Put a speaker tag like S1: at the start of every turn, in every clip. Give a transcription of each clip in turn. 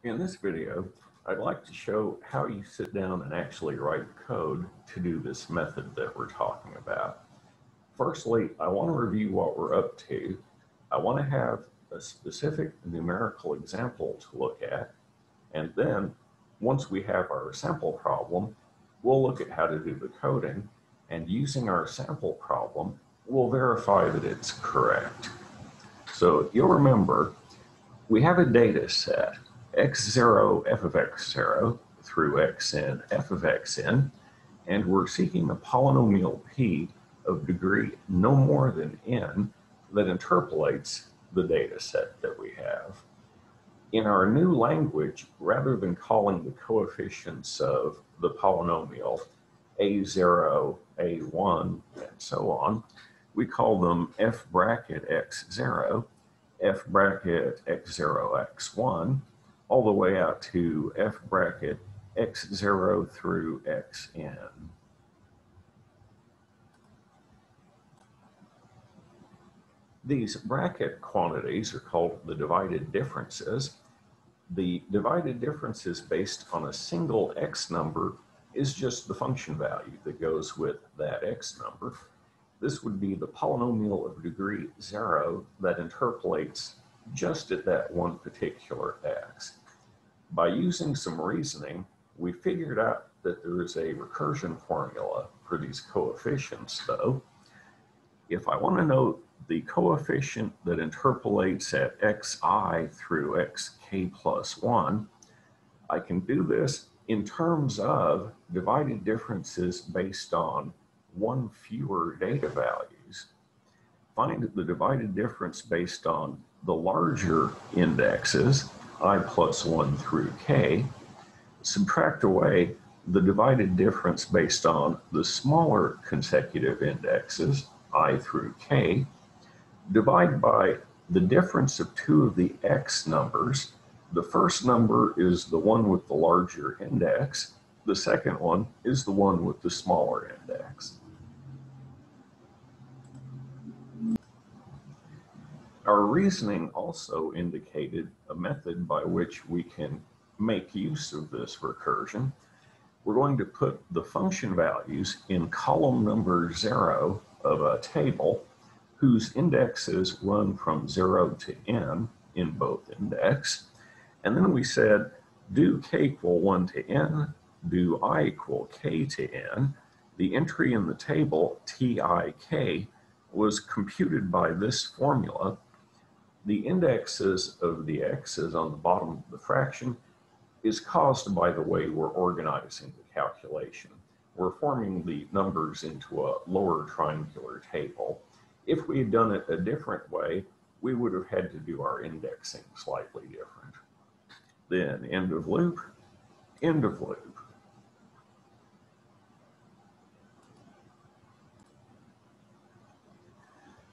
S1: In this video, I'd like to show how you sit down and actually write code to do this method that we're talking about. Firstly, I want to review what we're up to. I want to have a specific numerical example to look at, and then once we have our sample problem, we'll look at how to do the coding, and using our sample problem, we'll verify that it's correct. So you'll remember, we have a data set, x0 f of x0 through xn f of xn, and we're seeking a polynomial p of degree no more than n that interpolates the data set that we have. In our new language, rather than calling the coefficients of the polynomial a0, a1, and so on, we call them f bracket x0, f bracket x0, x1, all the way out to f bracket x0 through xn. These bracket quantities are called the divided differences. The divided differences based on a single x number is just the function value that goes with that x number. This would be the polynomial of degree 0 that interpolates just at that one particular x. By using some reasoning, we figured out that there is a recursion formula for these coefficients, though. If I want to know the coefficient that interpolates at xi through xk plus 1, I can do this in terms of divided differences based on one fewer data values. Find the divided difference based on the larger indexes, I plus 1 through k, subtract away the divided difference based on the smaller consecutive indexes, I through k, divide by the difference of two of the x numbers. The first number is the one with the larger index. The second one is the one with the smaller index. Our reasoning also indicated a method by which we can make use of this recursion. We're going to put the function values in column number 0 of a table whose indexes run from 0 to n in both index. And then we said, do k equal 1 to n, do I equal k to n. The entry in the table, tik, was computed by this formula. The indexes of the x's on the bottom of the fraction is caused by the way we're organizing the calculation. We're forming the numbers into a lower triangular table. If we had done it a different way, we would have had to do our indexing slightly different. Then end of loop, end of loop.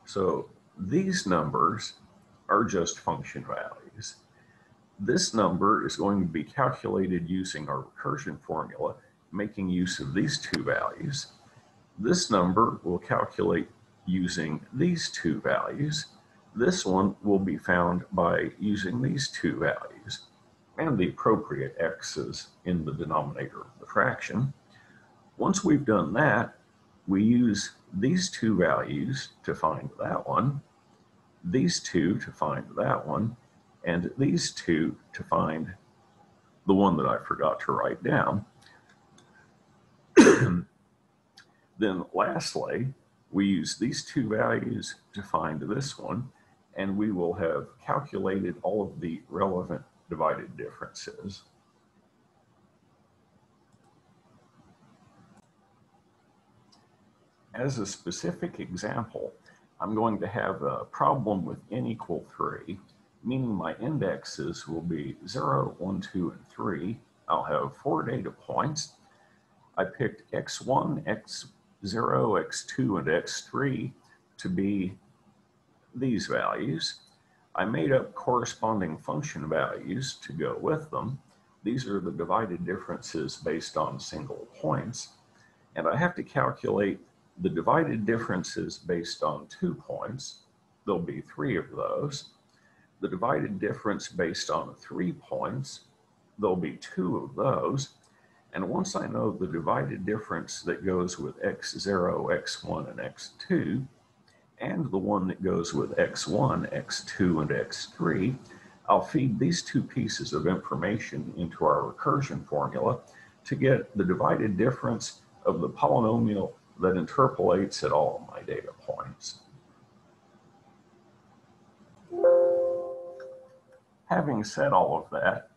S1: So these numbers are just function values. This number is going to be calculated using our recursion formula, making use of these two values. This number will calculate using these two values. This one will be found by using these two values and the appropriate x's in the denominator of the fraction. Once we've done that, we use these two values to find that one, these two to find that one, and these two to find the one that I forgot to write down. Then lastly, we use these two values to find this one, and we will have calculated all of the relevant divided differences. As a specific example, I'm going to have a problem with n equal 3, meaning my indexes will be 0, 1, 2, and 3. I'll have 4 data points. I picked x1, x0, x2, and x3 to be these values. I made up corresponding function values to go with them. These are the divided differences based on single points. And I have to calculate the divided differences based on 2 points. There'll be 3 of those. The divided difference based on 3 points there'll be 2 of those. And once I know the divided difference that goes with x0, x1, and x2, and the one that goes with x1, x2, and x3, I'll feed these 2 pieces of information into our recursion formula to get the divided difference of the polynomial that interpolates at all of my data points. Having said all of that,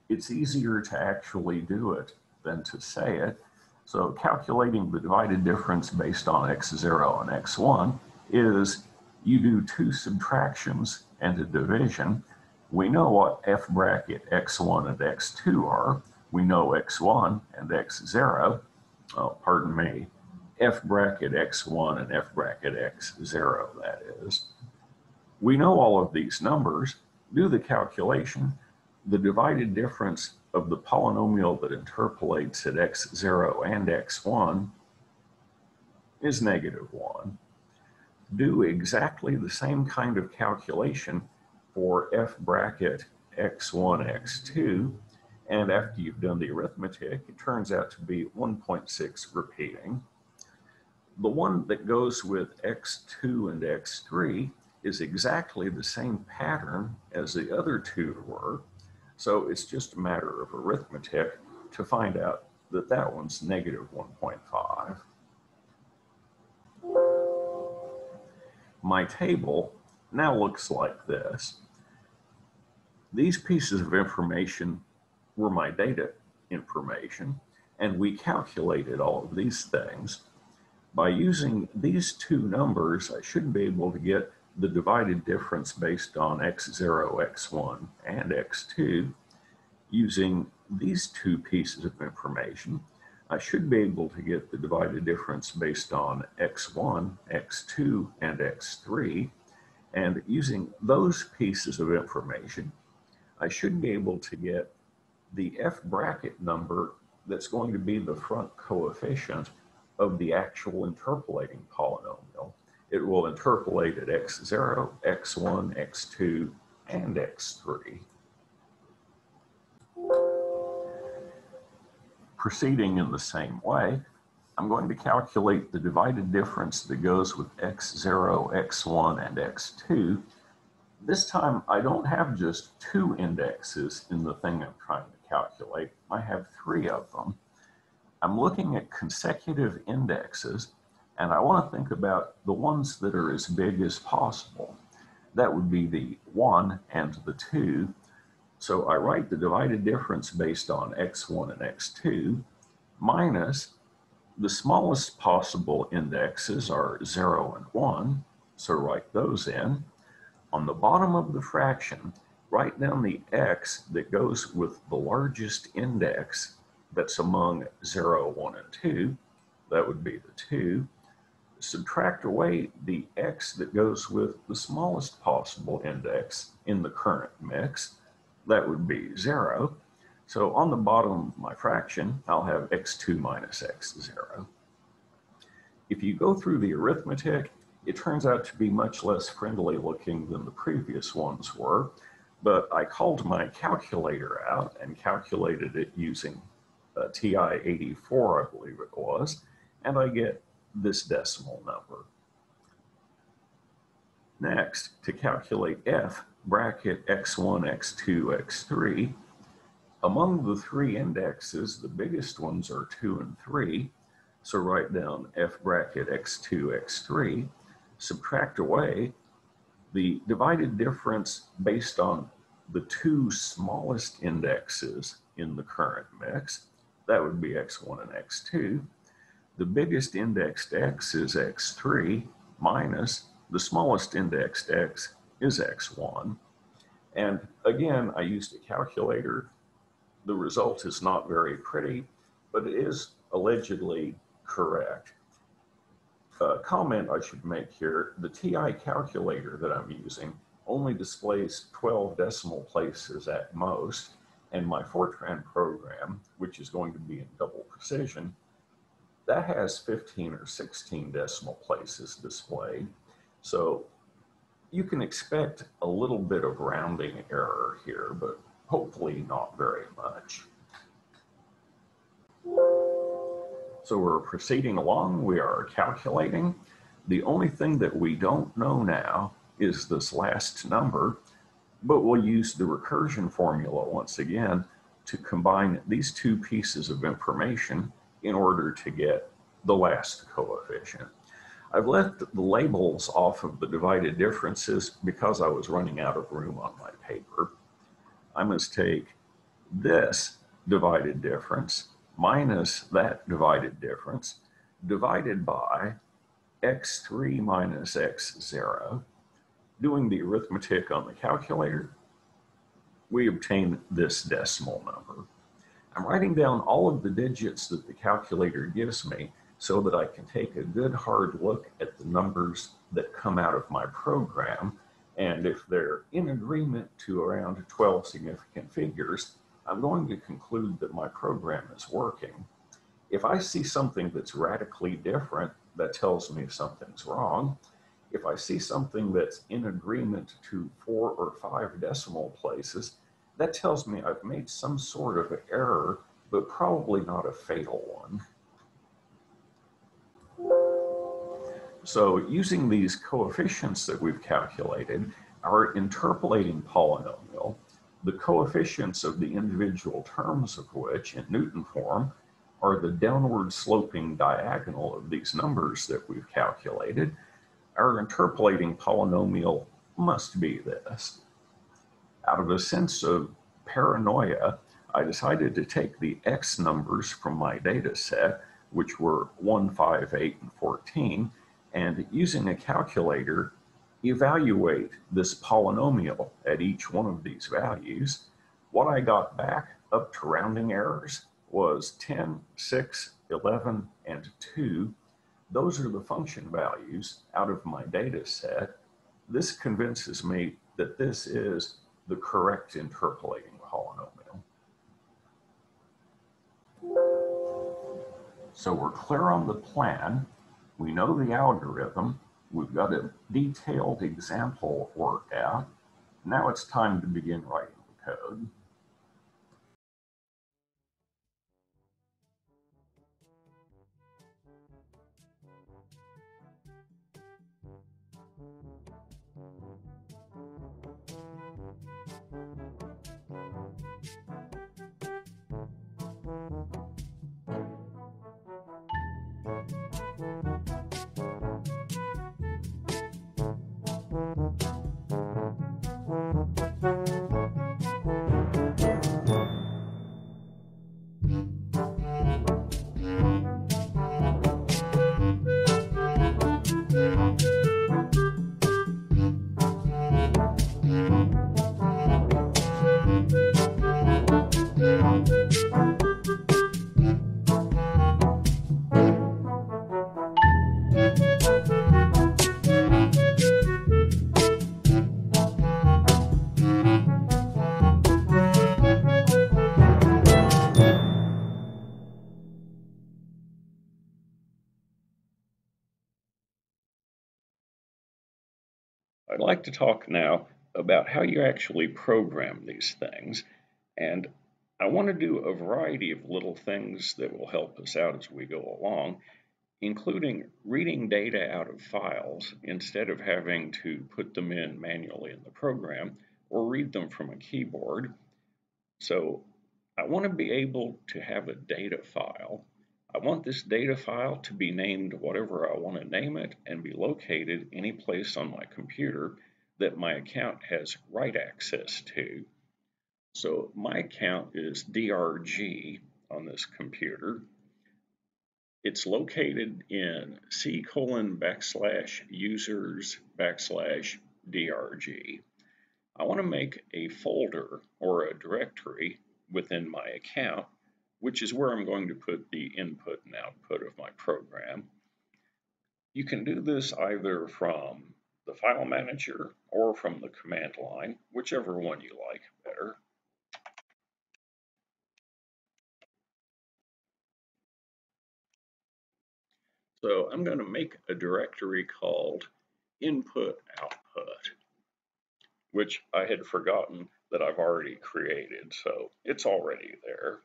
S1: it's easier to actually do it than to say it. So calculating the divided difference based on x0 and x1 is you do 2 subtractions and a division. We know what f bracket x1 and x2 are. We know x1 and x0. Oh, pardon me. F bracket x1 and f bracket x0, that is. We know all of these numbers. Do the calculation. The divided difference of the polynomial that interpolates at x0 and x1 is -1. Do exactly the same kind of calculation for f bracket x1, x2, and after you've done the arithmetic, it turns out to be 1.6 repeating. The one that goes with x2 and x3 is exactly the same pattern as the other 2 were, so it's just a matter of arithmetic to find out that that one's -1.5. My table now looks like this. These pieces of information were my data information, and we calculated all of these things. By using these 2 numbers, I should be able to get the divided difference based on x0, x1, and x2. Using these 2 pieces of information, I should be able to get the divided difference based on x1, x2, and x3. And using those pieces of information, I should be able to get the f bracket number that's going to be the front coefficient of the actual interpolating polynomial. It will interpolate at x0, x1, x2, and x3. Proceeding in the same way, I'm going to calculate the divided difference that goes with x0, x1, and x2. This time, I don't have just 2 indexes in the thing I'm trying to calculate. I have 3 of them. I'm looking at consecutive indexes, and I want to think about the ones that are as big as possible. That would be the 1 and the 2. So I write the divided difference based on x1 and x2 minus the smallest possible indexes are 0 and 1, so write those in. On the bottom of the fraction, write down the x that goes with the largest index that's among 0, 1, and 2. That would be the 2. Subtract away the x that goes with the smallest possible index in the current mix. That would be 0. So on the bottom of my fraction, I'll have x2 minus x0. If you go through the arithmetic, it turns out to be much less friendly looking than the previous ones were, but I called my calculator out and calculated it using TI-84, I believe it was, and I get this decimal number. Next, to calculate f bracket x1, x2, x3, among the 3 indexes, the biggest ones are 2 and 3, so write down f bracket x2, x3, subtract away the divided difference based on the 2 smallest indexes in the current mix. That would be x1 and x2. The biggest indexed x is x3 minus the smallest indexed x is x1. And again, I used a calculator. The result is not very pretty, but it is allegedly correct. A comment I should make here, the TI calculator that I'm using only displays 12 decimal places at most, and my Fortran program, which is going to be in double precision, that has 15 or 16 decimal places displayed. So you can expect a little bit of rounding error here, but hopefully not very much. So we're proceeding along, we are calculating. The only thing that we don't know now is this last number, but we'll use the recursion formula once again to combine these two pieces of information in order to get the last coefficient. I've left the labels off of the divided differences because I was running out of room on my paper. I must take this divided difference minus that divided difference divided by x3 minus x0. Doing the arithmetic on the calculator, we obtain this decimal number. I'm writing down all of the digits that the calculator gives me so that I can take a good hard look at the numbers that come out of my program, and if they're in agreement to around 12 significant figures, I'm going to conclude that my program is working. If I see something that's radically different, that tells me something's wrong. If I see something that's in agreement to 4 or 5 decimal places, that tells me I've made some sort of error, but probably not a fatal one. So using these coefficients that we've calculated, our interpolating polynomial, the coefficients of the individual terms of which, in Newton form, are the downward sloping diagonal of these numbers that we've calculated, our interpolating polynomial must be this. Out of a sense of paranoia, I decided to take the x numbers from my data set, which were 1, 5, 8, and 14, and using a calculator, evaluate this polynomial at each one of these values. What I got back, up to rounding errors, was 10, 6, 11, and 2. Those are the function values out of my data set. This convinces me that this is the correct interpolating polynomial. So we're clear on the plan. We know the algorithm. We've got a detailed example worked out. Now it's time to begin writing the code. I'd like to talk now about how you actually program these things, and I want to do a variety of little things that will help us out as we go along, including reading data out of files instead of having to put them in manually in the program or read them from a keyboard. So I want to be able to have a data file. I want this data file to be named whatever I want to name it and be located any place on my computer that my account has write access to. So my account is DRG on this computer. It's located in C:\users\DRG. I want to make a folder or a directory within my account, which is where I'm going to put the input and output of my program. You can do this either from the file manager or from the command line, whichever one you like better. So I'm going to make a directory called input output, which I had forgotten that I've already created, so it's already there.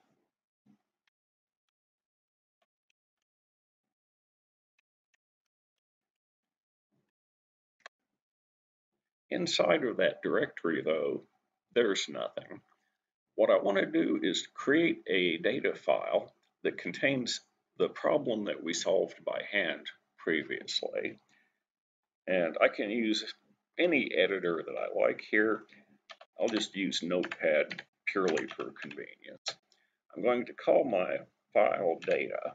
S1: Inside of that directory, though, there's nothing. What I want to do is create a data file that contains the problem that we solved by hand previously. And I can use any editor that I like here. I'll just use Notepad purely for convenience. I'm going to call my file data.txt.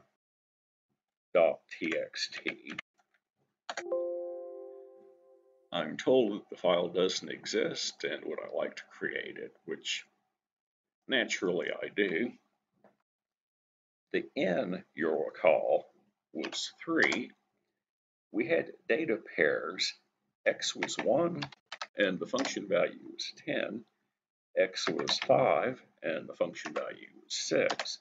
S1: I'm told that the file doesn't exist and would I like to create it, which naturally I do. The n, you'll recall, was 3. We had data pairs. X was 1 and the function value was 10. X was 5 and the function value was 6.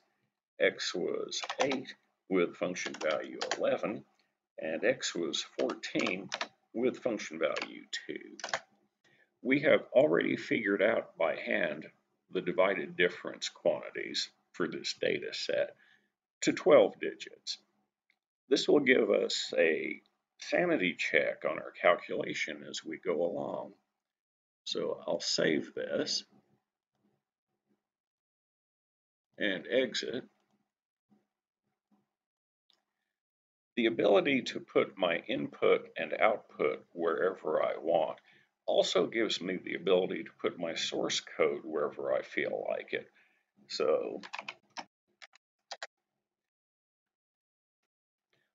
S1: X was 8 with function value 11. And X was 14 with function value 2. We have already figured out by hand the divided difference quantities for this data set to 12 digits. This will give us a sanity check on our calculation as we go along. So I'll save this and exit. The ability to put my input and output wherever I want also gives me the ability to put my source code wherever I feel like it. So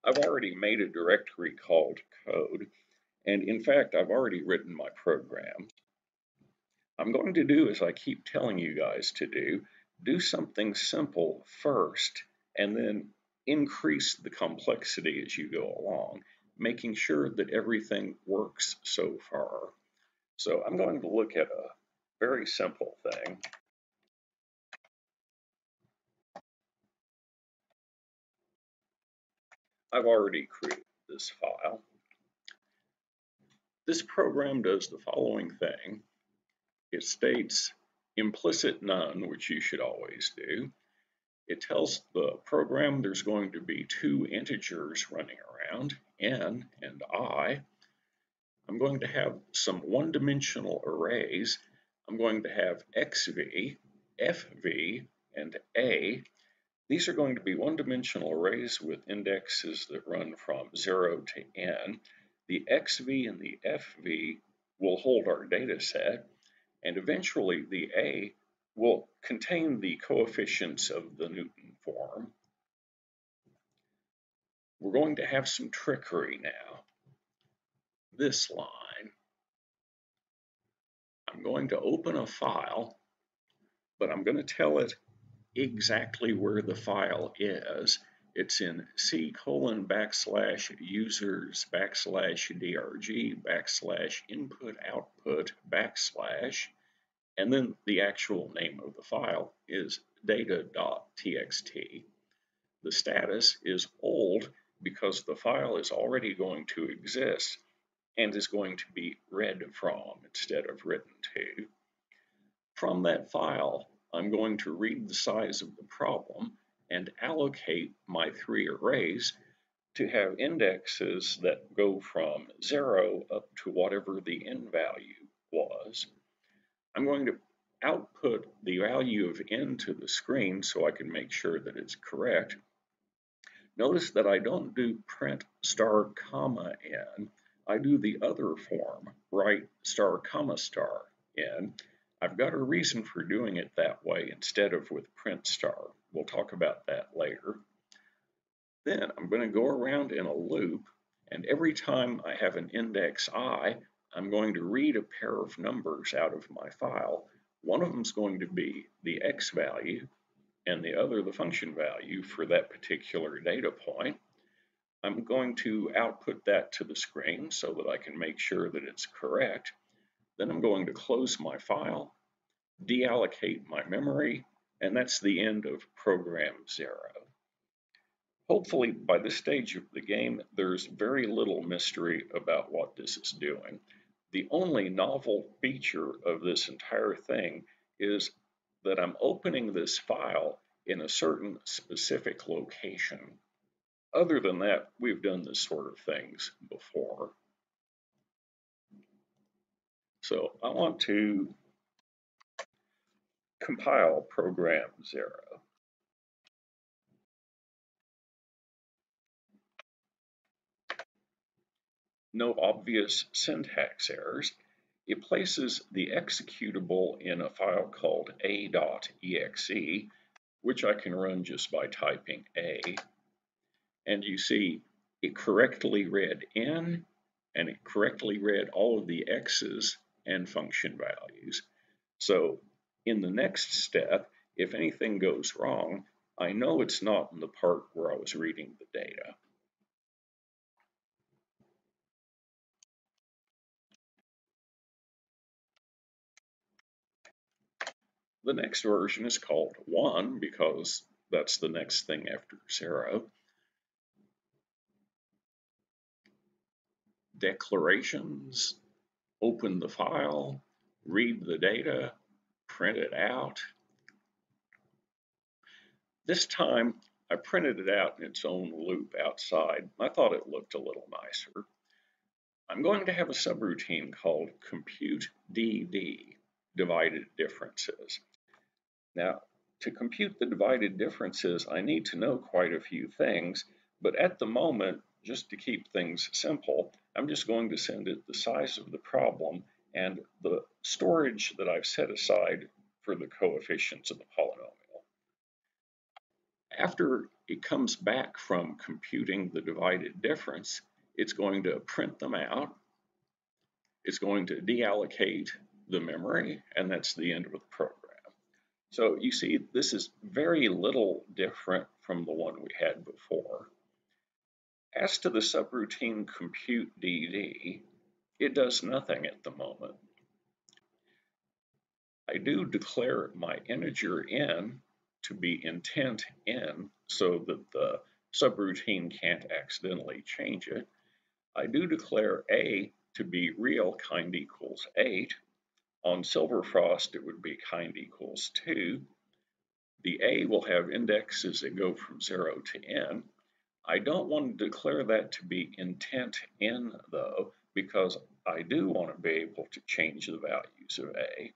S1: I've already made a directory called code, and in fact, I've already written my program. I'm going to do as I keep telling you guys to do something simple first, and then increase the complexity as you go along, making sure that everything works so far. So I'm going to look at a very simple thing. I've already created this file. This program does the following thing. It states implicit none, which you should always do. It tells the program there's going to be 2 integers running around, n and I. I'm going to have some one-dimensional arrays. I'm going to have xv, fv, and a. These are going to be one-dimensional arrays with indexes that run from 0 to n. The xv and the fv will hold our data set, and eventually the a will contain the coefficients of the Newton form. We're going to have some trickery now. This line, I'm going to open a file, but I'm going to tell it exactly where the file is. It's in c:\users\usr_drg\input_output/ and then the actual name of the file is data.txt. The status is old because the file is already going to exist and is going to be read from instead of written to. From that file, I'm going to read the size of the problem and allocate my 3 arrays to have indexes that go from 0 up to whatever the n value was. I'm going to output the value of n to the screen so I can make sure that it's correct. Notice that I don't do print star comma n. I do the other form, write star comma star n. I've got a reason for doing it that way instead of with print star. We'll talk about that later. Then I'm going to go around in a loop, and every time I have an index I, I'm going to read a pair of numbers out of my file. One of them is going to be the x value, and the other the function value for that particular data point. I'm going to output that to the screen so that I can make sure that it's correct. Then I'm going to close my file, deallocate my memory, and that's the end of program 0. Hopefully, by this stage of the game, there's very little mystery about what this is doing. The only novel feature of this entire thing is that I'm opening this file in a certain specific location. Other than that, we've done this sort of things before. So I want to compile program 0. No obvious syntax errors. It places the executable in a file called a.exe, which I can run just by typing a. And you see it correctly read n, and it correctly read all of the x's and function values. So in the next step, if anything goes wrong, I know it's not in the part where I was reading the data. The next version is called 1 because that's the next thing after 0. Declarations, open the file, read the data, print it out. This time, I printed it out in its own loop outside. I thought it looked a little nicer. I'm going to have a subroutine called compute DD, divided differences. Now, to compute the divided differences, I need to know quite a few things, but at the moment, just to keep things simple, I'm just going to send it the size of the problem and the storage that I've set aside for the coefficients of the polynomial. After it comes back from computing the divided difference, it's going to print them out. It's going to deallocate the memory, and that's the end of the program. So you see, this is very little different from the one we had before. As to the subroutine compute DD, it does nothing at the moment. I do declare my integer n to be intent n so that the subroutine can't accidentally change it. I do declare a to be real kind equals 8. On Silverfrost, it would be kind equals 2. The a will have indexes that go from 0 to n. I don't want to declare that to be intent n though, because I do want to be able to change the values of a.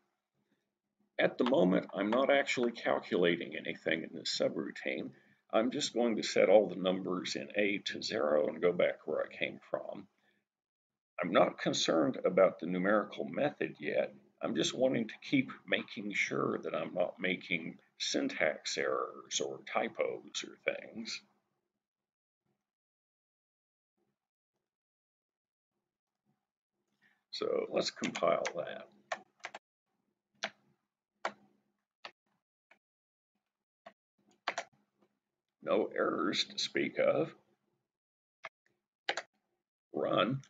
S1: At the moment, I'm not actually calculating anything in this subroutine. I'm just going to set all the numbers in a to 0 and go back where I came from. I'm not concerned about the numerical method yet. I'm just wanting to keep making sure that I'm not making syntax errors or typos or things. So let's compile that. No errors to speak of. Run.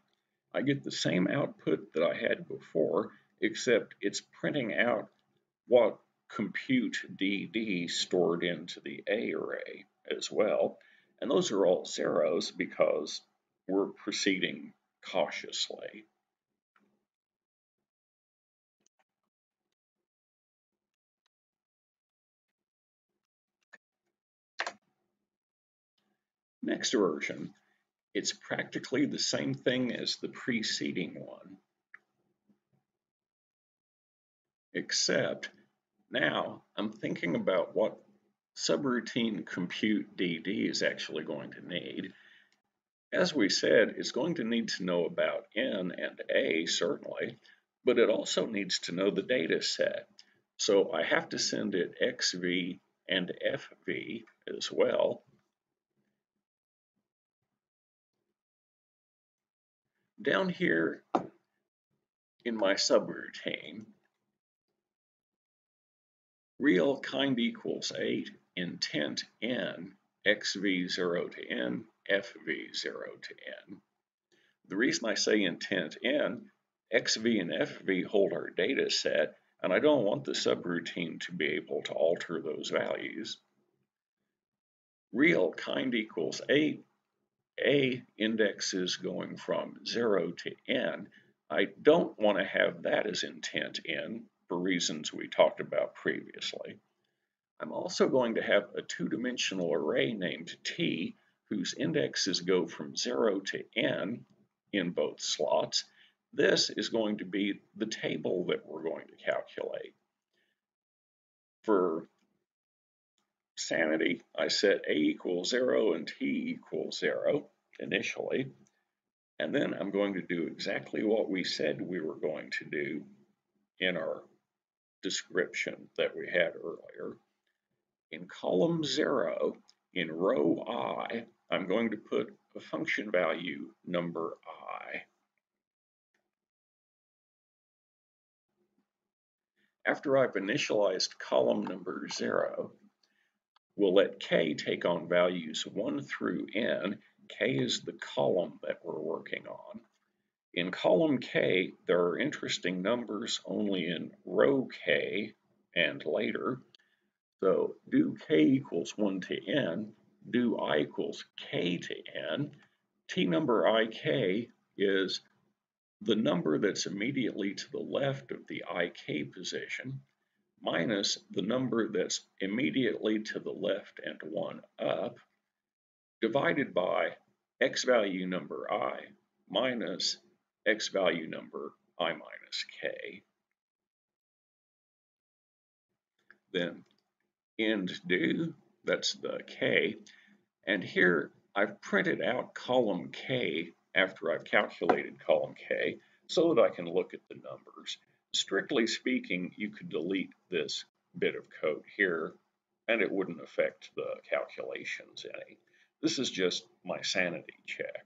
S1: I get the same output that I had before, except it's printing out what compute DD stored into the A array as well. And those are all zeros because we're proceeding cautiously. Next version, it's practically the same thing as the preceding one, except now I'm thinking about what subroutine compute DD is actually going to need. As we said, it's going to need to know about n and a, certainly, but it also needs to know the data set. So I have to send it xv and fv as well. Down here in my subroutine, real kind equals 8, intent n, xv 0 to n, fv 0 to n. The reason I say intent n, xv and fv hold our data set, and I don't want the subroutine to be able to alter those values. Real kind equals 8, a indexes going from 0 to n, I don't want to have that as intent in for reasons we talked about previously. I'm also going to have a two-dimensional array named T whose indexes go from 0 to n in both slots. This is going to be the table that we're going to calculate. For sanity, I set a equals 0 and t equals 0 initially, and then I'm going to do exactly what we said we were going to do in our description that we had earlier. In column 0, in row I, I'm going to put a function value number I. After I've initialized column number 0, we'll let k take on values 1 through n. K is the column that we're working on. In column k, there are interesting numbers only in row k and later. So do k equals 1 to n, do I equals k to n. T number ik is the number that's immediately to the left of the ik position minus the number that's immediately to the left and 1 up, divided by x value number I minus x value number I minus k. Then end do, that's the k, and here I've printed out column k after I've calculated column k so that I can look at the numbers. Strictly speaking, you could delete this bit of code here and it wouldn't affect the calculations any. This is just my sanity check.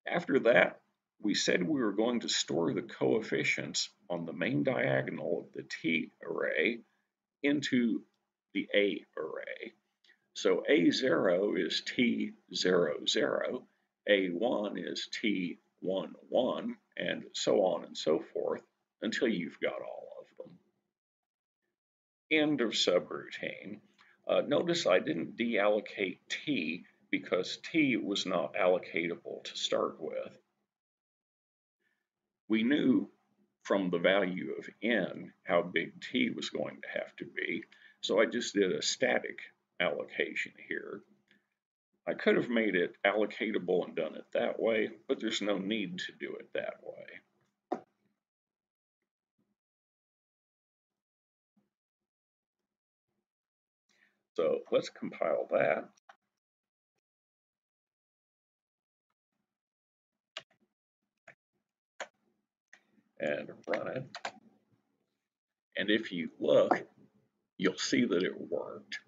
S1: After that, we said we were going to store the coefficients on the main diagonal of the T array into the A array. So A0 is T00, A1 is T11, and so on and so forth until you've got all of them. End of subroutine. Notice I didn't deallocate T because T was not allocatable to start with. We knew from the value of n how big T was going to have to be, so I just did a static allocation here. I could have made it allocatable and done it that way, but there's no need to do it that way. So let's compile that. And run it. And if you look, you'll see that it worked.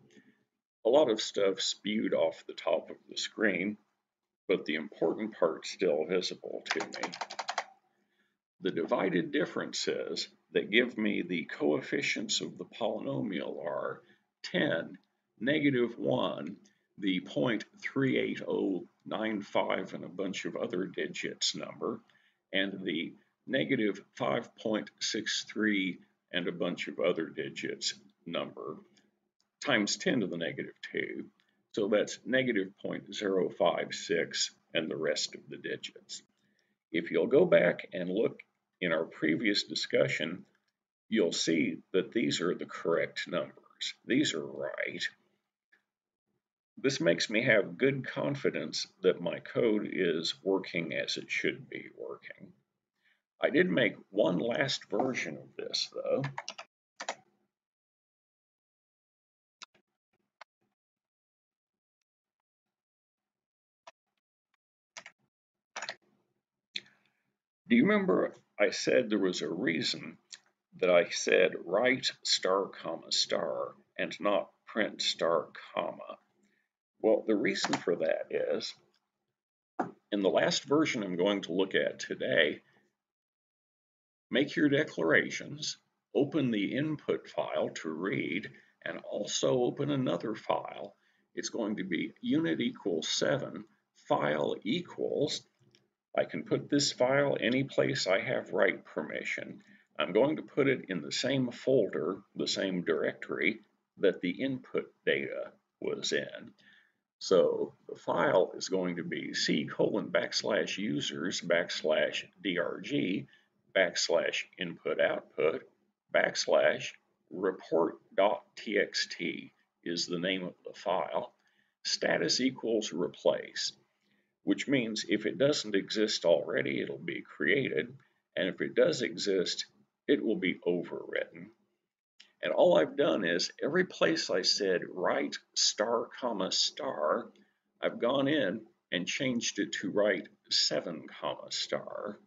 S1: A lot of stuff spewed off the top of the screen, but the important part's still visible to me. The divided differences that give me the coefficients of the polynomial are 10, -1, the 0.38095 and a bunch of other digits number, and the -5.63 and a bunch of other digits number, times 10 to the -2. So that's -0.056 and the rest of the digits. If you'll go back and look in our previous discussion, you'll see that these are the correct numbers. These are right. This makes me have good confidence that my code is working as it should be working. I did make one last version of this, though. Do you remember I said there was a reason that I said write star comma star and not print star comma? Well, the reason for that is, in the last version I'm going to look at today, make your declarations, open the input file to read, and also open another file. It's going to be unit equals 7, file equals. I can put this file any place I have write permission. I'm going to put it in the same folder, the same directory that the input data was in. So the file is going to be c:\/users\input output /report.txt is the name of the file. Status equals replace, which means if it doesn't exist already, it'll be created, and if it does exist, it will be overwritten. And all I've done is every place I said write star comma star, I've gone in and changed it to write 7 comma star.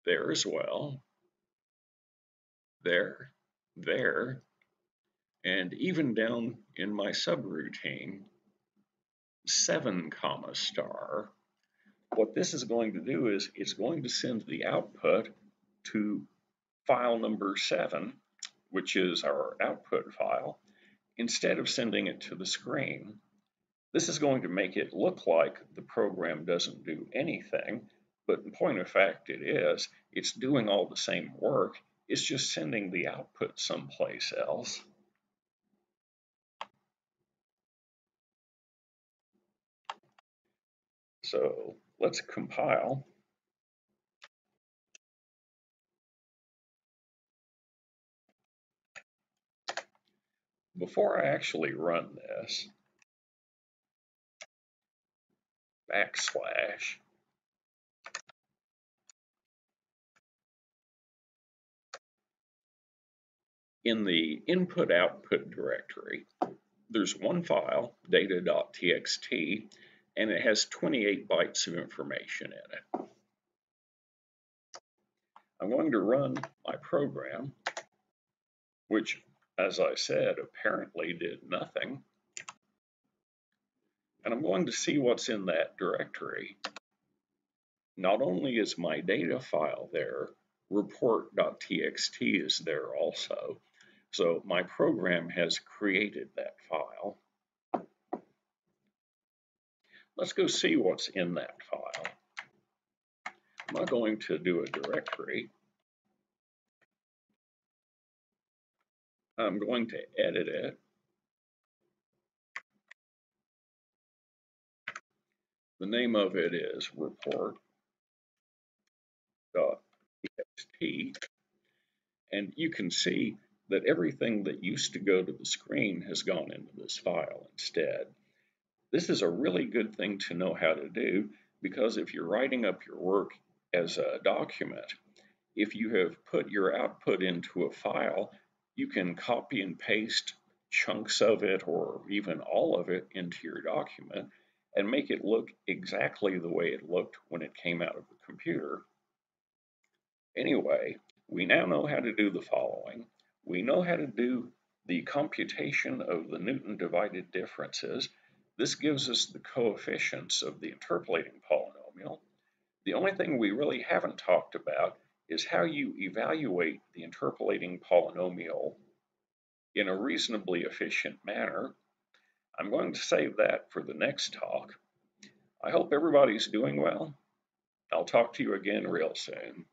S1: There as well. There, there, and even down in my subroutine, 7 comma star. What this is going to do is it's going to send the output to file number 7, which is our output file, instead of sending it to the screen. This is going to make it look like the program doesn't do anything, but in point of fact it is. It's doing all the same work, it's just sending the output someplace else. So let's compile. Before I actually run this, backslash, in the input-output directory, there's one file, data.txt, and it has 28 bytes of information in it. I'm going to run my program, which, as I said, apparently did nothing. And I'm going to see what's in that directory. Not only is my data file there, report.txt is there also. So my program has created that file. Let's go see what's in that file. I'm not going to do a directory. I'm going to edit it. The name of it is report.txt. And you can see that everything that used to go to the screen has gone into this file instead. This is a really good thing to know how to do, because if you're writing up your work as a document, if you have put your output into a file, you can copy and paste chunks of it or even all of it into your document and make it look exactly the way it looked when it came out of the computer. Anyway, we now know how to do the following. We know how to do the computation of the Newton divided differences. This gives us the coefficients of the interpolating polynomial. The only thing we really haven't talked about is how you evaluate the interpolating polynomial in a reasonably efficient manner. I'm going to save that for the next talk. I hope everybody's doing well. I'll talk to you again real soon.